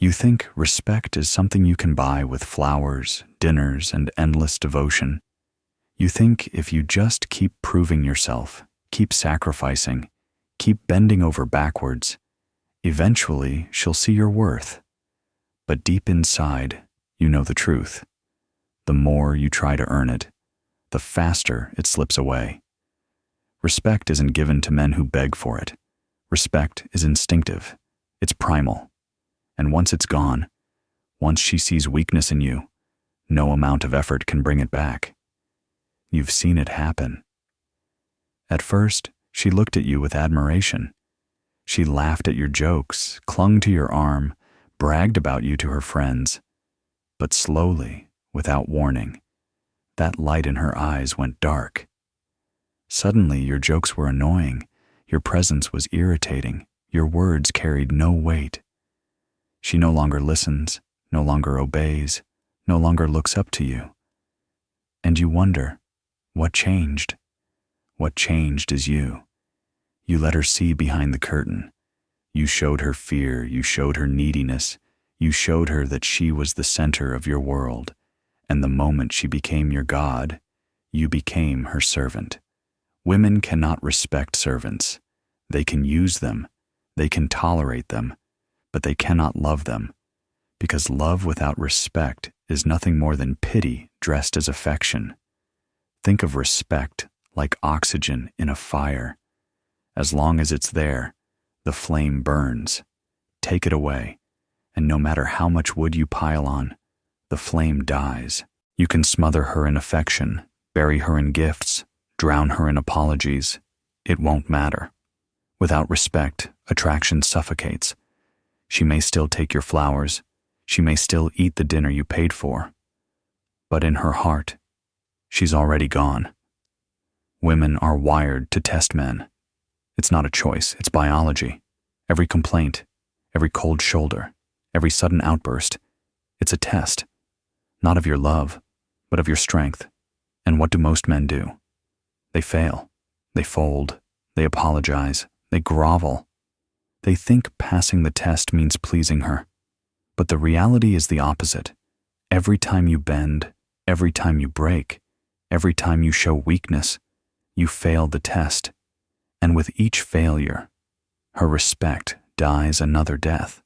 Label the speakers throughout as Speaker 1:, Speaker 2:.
Speaker 1: You think respect is something you can buy with flowers, dinners, and endless devotion. You think if you just keep proving yourself, keep sacrificing, keep bending over backwards, eventually she'll see your worth. But deep inside, you know the truth. The more you try to earn it, the faster it slips away. Respect isn't given to men who beg for it. Respect is instinctive. It's primal. And once it's gone, once she sees weakness in you, no amount of effort can bring it back. You've seen it happen. At first, she looked at you with admiration. She laughed at your jokes, clung to your arm, bragged about you to her friends. But slowly, without warning, that light in her eyes went dark. Suddenly, your jokes were annoying, your presence was irritating, your words carried no weight. She no longer listens, no longer obeys, no longer looks up to you. And you wonder, what changed? What changed is you. You let her see behind the curtain. You showed her fear, you showed her neediness, you showed her that she was the center of your world, and the moment she became your god, you became her servant. Women cannot respect servants. They can use them, they can tolerate them, but they cannot love them, because love without respect is nothing more than pity dressed as affection. Think of respect like oxygen in a fire. As long as it's there, the flame burns. Take it away, and no matter how much wood you pile on, the flame dies. You can smother her in affection, bury her in gifts, drown her in apologies. It won't matter. Without respect, attraction suffocates. She may still take your flowers. She may still eat the dinner you paid for. But in her heart, she's already gone. Women are wired to test men. It's not a choice, it's biology. Every complaint, every cold shoulder, every sudden outburst, it's a test. Not of your love, but of your strength. And what do most men do? They fail. They fold. They apologize. They grovel. They think passing the test means pleasing her. But the reality is the opposite. Every time you bend, every time you break, every time you show weakness, you fail the test. And with each failure, her respect dies another death.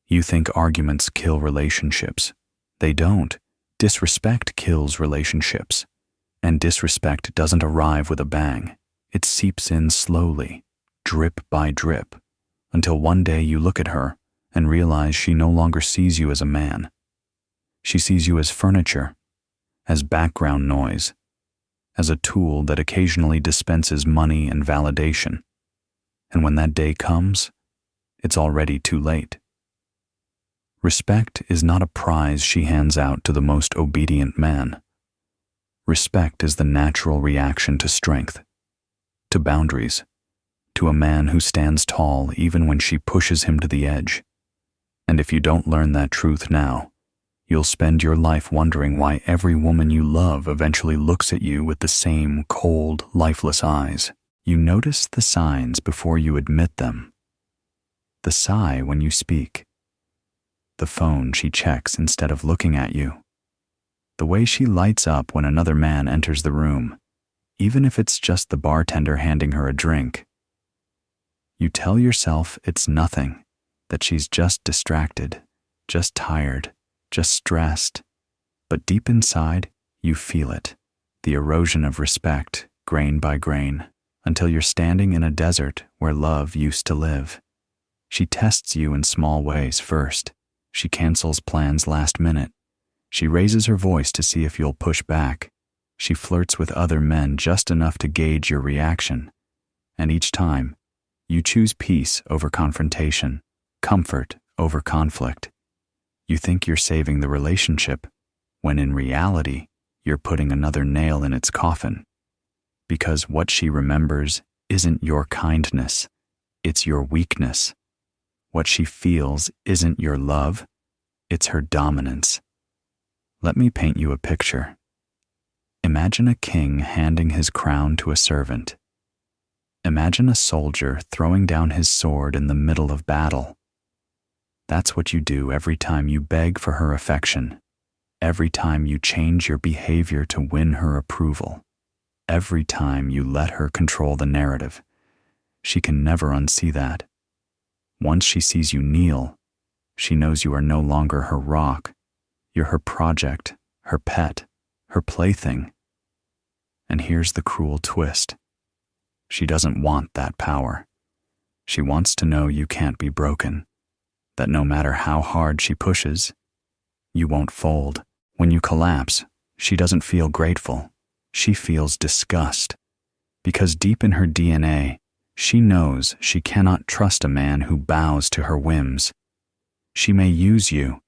Speaker 1: You think arguments kill relationships. They don't. Disrespect kills relationships. And disrespect doesn't arrive with a bang. It seeps in slowly, drip by drip, until one day you look at her and realize she no longer sees you as a man. She sees you as furniture, as background noise, as a tool that occasionally dispenses money and validation. And when that day comes, it's already too late. Respect is not a prize she hands out to the most obedient man. Respect is the natural reaction to strength, to boundaries, to a man who stands tall even when she pushes him to the edge. And if you don't learn that truth now, you'll spend your life wondering why every woman you love eventually looks at you with the same cold, lifeless eyes. You notice the signs before you admit them. The sigh when you speak. The phone she checks instead of looking at you. The way she lights up when another man enters the room, even if it's just the bartender handing her a drink. You tell yourself it's nothing, that she's just distracted, just tired, just stressed. But deep inside, you feel it, the erosion of respect, grain by grain, until you're standing in a desert where love used to live. She tests you in small ways first. She cancels plans last minute. She raises her voice to see if you'll push back. She flirts with other men just enough to gauge your reaction. And each time, you choose peace over confrontation, comfort over conflict. You think you're saving the relationship, when in reality, you're putting another nail in its coffin. Because what she remembers isn't your kindness, it's your weakness. What she feels isn't your love, it's her dominance. Let me paint you a picture. Imagine a king handing his crown to a servant. Imagine a soldier throwing down his sword in the middle of battle. That's what you do every time you beg for her affection, every time you change your behavior to win her approval, every time you let her control the narrative. She can never unsee that. Once she sees you kneel, she knows you are no longer her rock. You're her project, her pet, her plaything. And here's the cruel twist. She doesn't want that power. She wants to know you can't be broken, that no matter how hard she pushes, you won't fold. When you collapse, she doesn't feel grateful. She feels disgust. Because deep in her DNA, she knows she cannot trust a man who bows to her whims. She may use you.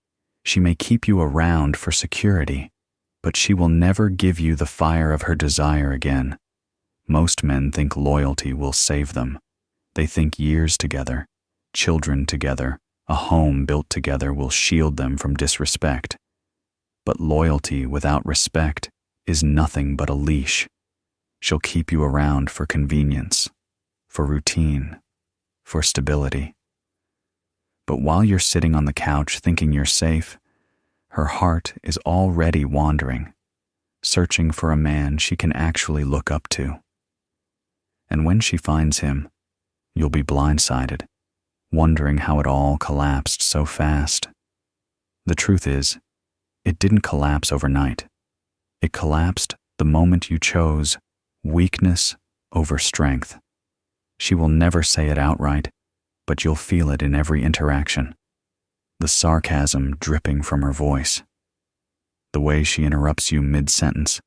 Speaker 1: She may keep you around for security, but she will never give you the fire of her desire again. Most men think loyalty will save them. They think years together, children together, a home built together will shield them from disrespect. But loyalty without respect is nothing but a leash. She'll keep you around for convenience, for routine, for stability. But while you're sitting on the couch thinking you're safe, her heart is already wandering, searching for a man she can actually look up to. And when she finds him, you'll be blindsided, wondering how it all collapsed so fast. The truth is, it didn't collapse overnight. It collapsed the moment you chose weakness over strength. She will never say it outright, but you'll feel it in every interaction. The sarcasm dripping from her voice, the way she interrupts you mid-sentence,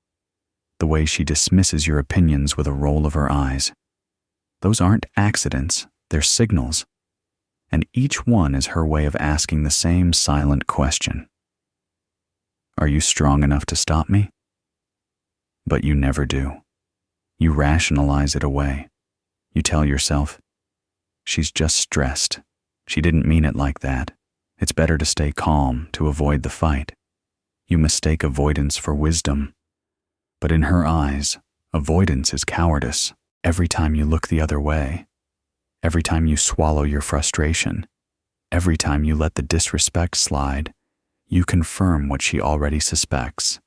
Speaker 1: the way she dismisses your opinions with a roll of her eyes. Those aren't accidents, they're signals. And each one is her way of asking the same silent question. Are you strong enough to stop me? But you never do. You rationalize it away. You tell yourself, she's just stressed. She didn't mean it like that. It's better to stay calm to avoid the fight. You mistake avoidance for wisdom. But in her eyes, avoidance is cowardice. Every time you look the other way, every time you swallow your frustration, every time you let the disrespect slide, you confirm what she already suspects.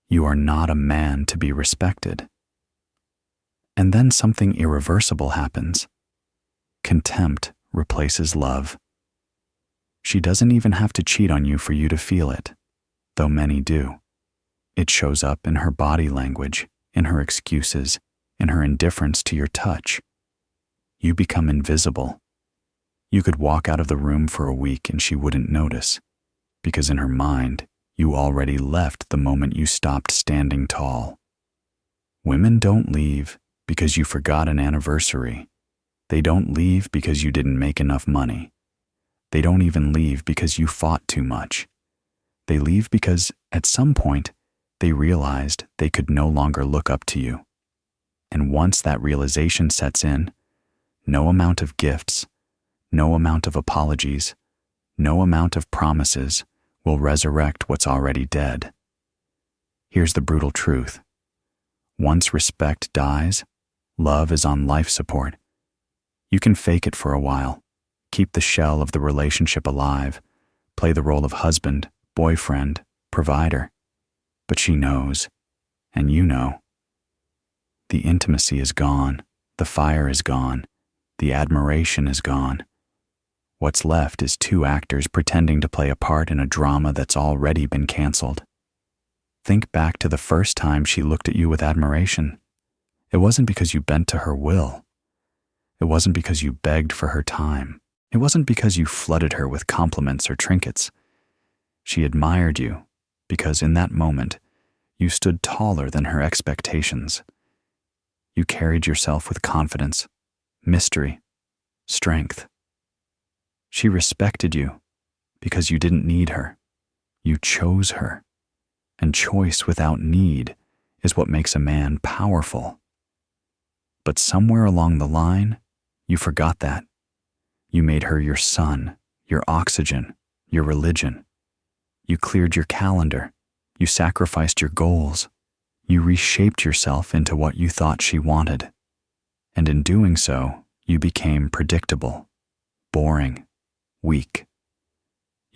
Speaker 1: You are not a man to be respected. And then something irreversible happens. Contempt replaces love. She doesn't even have to cheat on you for you to feel it, though many do. It shows up in her body language, in her excuses, in her indifference to your touch. You become invisible. You could walk out of the room for a week and she wouldn't notice, because in her mind, you already left the moment you stopped standing tall. Women don't leave because you forgot an anniversary. They don't leave because you didn't make enough money. They don't even leave because you fought too much. They leave because, at some point, they realized they could no longer look up to you. And once that realization sets in, no amount of gifts, no amount of apologies, no amount of promises will resurrect what's already dead. Here's the brutal truth. Once respect dies, love is on life support. You can fake it for a while, keep the shell of the relationship alive, play the role of husband, boyfriend, provider. But she knows, and you know. The intimacy is gone, the fire is gone, the admiration is gone. What's left is two actors pretending to play a part in a drama that's already been canceled. Think back to the first time she looked at you with admiration. It wasn't because you bent to her will. It wasn't because you begged for her time. It wasn't because you flooded her with compliments or trinkets. She admired you because in that moment, you stood taller than her expectations. You carried yourself with confidence, mystery, strength. She respected you because you didn't need her. You chose her. And choice without need is what makes a man powerful. But somewhere along the line, you forgot that. You made her your sun, your oxygen, your religion. You cleared your calendar. You sacrificed your goals. You reshaped yourself into what you thought she wanted. And in doing so, you became predictable, boring, weak.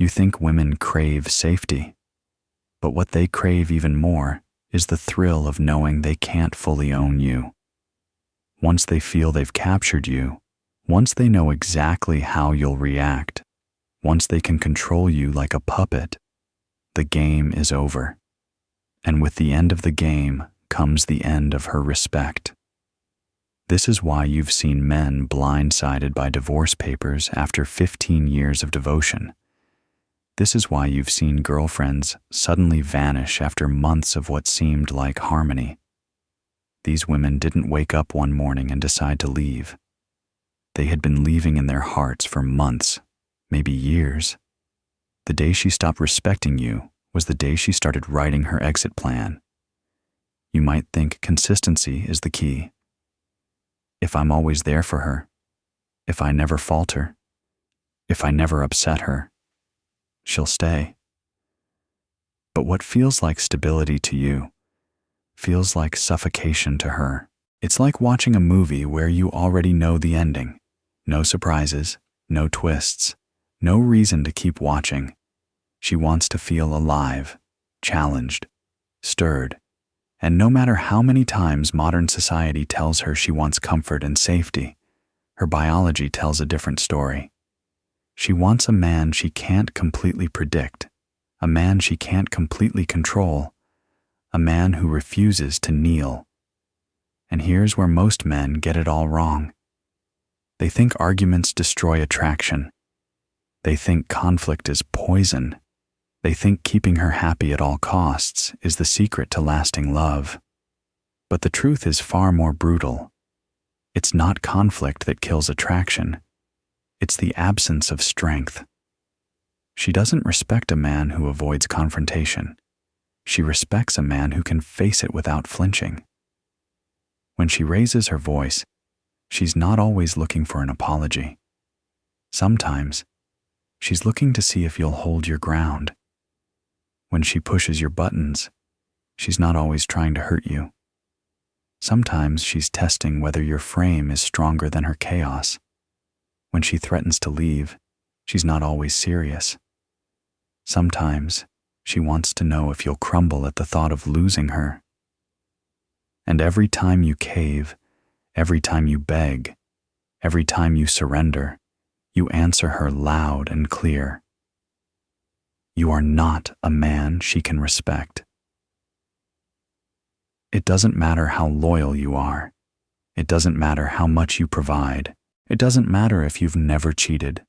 Speaker 1: You think women crave safety, but what they crave even more is the thrill of knowing they can't fully own you. Once they feel they've captured you, once they know exactly how you'll react, once they can control you like a puppet, the game is over. And with the end of the game comes the end of her respect. This is why you've seen men blindsided by divorce papers after 15 years of devotion. This is why you've seen girlfriends suddenly vanish after months of what seemed like harmony. These women didn't wake up one morning and decide to leave. They had been leaving in their hearts for months, maybe years. The day she stopped respecting you was the day she started writing her exit plan. You might think consistency is the key. If I'm always there for her, if I never falter, if I never upset her, she'll stay. But what feels like stability to you feels like suffocation to her. It's like watching a movie where you already know the ending. No surprises, no twists, no reason to keep watching. She wants to feel alive, challenged, stirred, and no matter how many times modern society tells her she wants comfort and safety, her biology tells a different story. She wants a man she can't completely predict, a man she can't completely control, a man who refuses to kneel. And here's where most men get it all wrong. They think arguments destroy attraction. They think conflict is poison. They think keeping her happy at all costs is the secret to lasting love. But the truth is far more brutal. It's not conflict that kills attraction. It's the absence of strength. She doesn't respect a man who avoids confrontation. She respects a man who can face it without flinching. When she raises her voice, she's not always looking for an apology. Sometimes, she's looking to see if you'll hold your ground. When she pushes your buttons, she's not always trying to hurt you. Sometimes she's testing whether your frame is stronger than her chaos. When she threatens to leave, she's not always serious. Sometimes she wants to know if you'll crumble at the thought of losing her. And every time you cave, every time you beg, every time you surrender, you answer her loud and clear. You are not a man she can respect. It doesn't matter how loyal you are. It doesn't matter how much you provide. It doesn't matter if you've never cheated,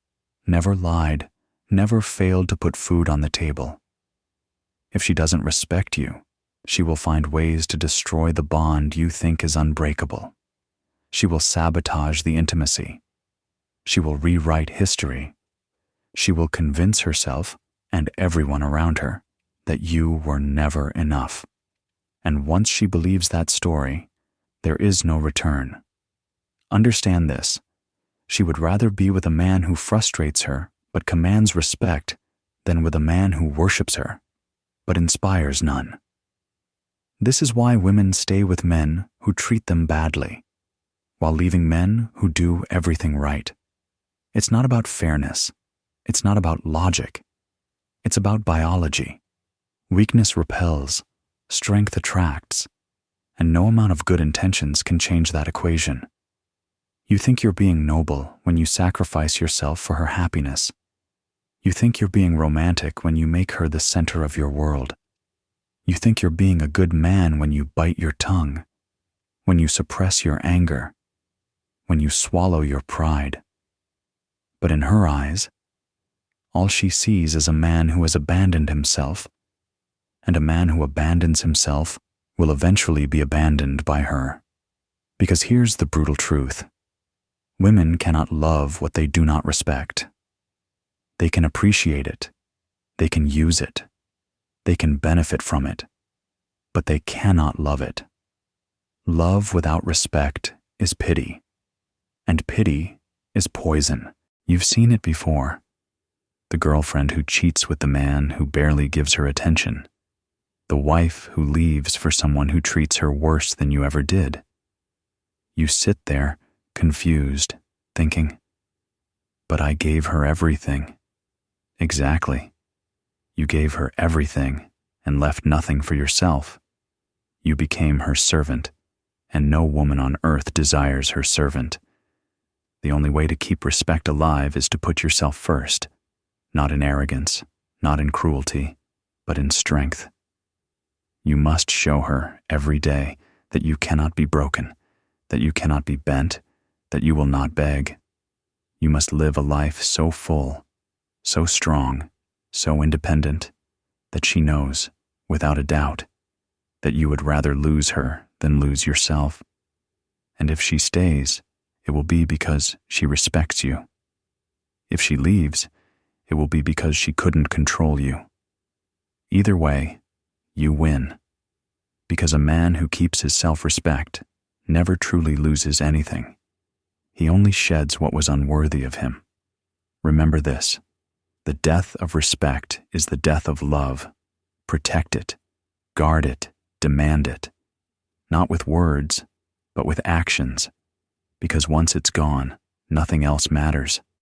Speaker 1: never lied, never failed to put food on the table. If she doesn't respect you, she will find ways to destroy the bond you think is unbreakable. She will sabotage the intimacy. She will rewrite history. She will convince herself and everyone around her that you were never enough. And once she believes that story, there is no return. Understand this. She would rather be with a man who frustrates her but commands respect than with a man who worships her but inspires none. This is why women stay with men who treat them badly, while leaving men who do everything right. It's not about fairness. It's not about logic. It's about biology. Weakness repels, strength attracts, and no amount of good intentions can change that equation. You think you're being noble when you sacrifice yourself for her happiness. You think you're being romantic when you make her the center of your world. You think you're being a good man when you bite your tongue, when you suppress your anger, when you swallow your pride. But in her eyes, all she sees is a man who has abandoned himself, and a man who abandons himself will eventually be abandoned by her. Because here's the brutal truth. Women cannot love what they do not respect. They can appreciate it. They can use it. They can benefit from it. But they cannot love it. Love without respect is pity. And pity is poison. You've seen it before. The girlfriend who cheats with the man who barely gives her attention. The wife who leaves for someone who treats her worse than you ever did. You sit there, confused, thinking, but I gave her everything. Exactly. You gave her everything and left nothing for yourself. You became her servant, and no woman on earth desires her servant. The only way to keep respect alive is to put yourself first, not in arrogance, not in cruelty, but in strength. You must show her every day that you cannot be broken, that you cannot be bent, that you will not beg. You must live a life so full, so strong, so independent, that she knows, without a doubt, that you would rather lose her than lose yourself. And if she stays, it will be because she respects you. If she leaves, it will be because she couldn't control you. Either way, you win, because a man who keeps his self-respect never truly loses anything. He only sheds what was unworthy of him. Remember this: the death of respect is the death of love. Protect it, guard it, demand it, not with words, but with actions, because once it's gone, nothing else matters.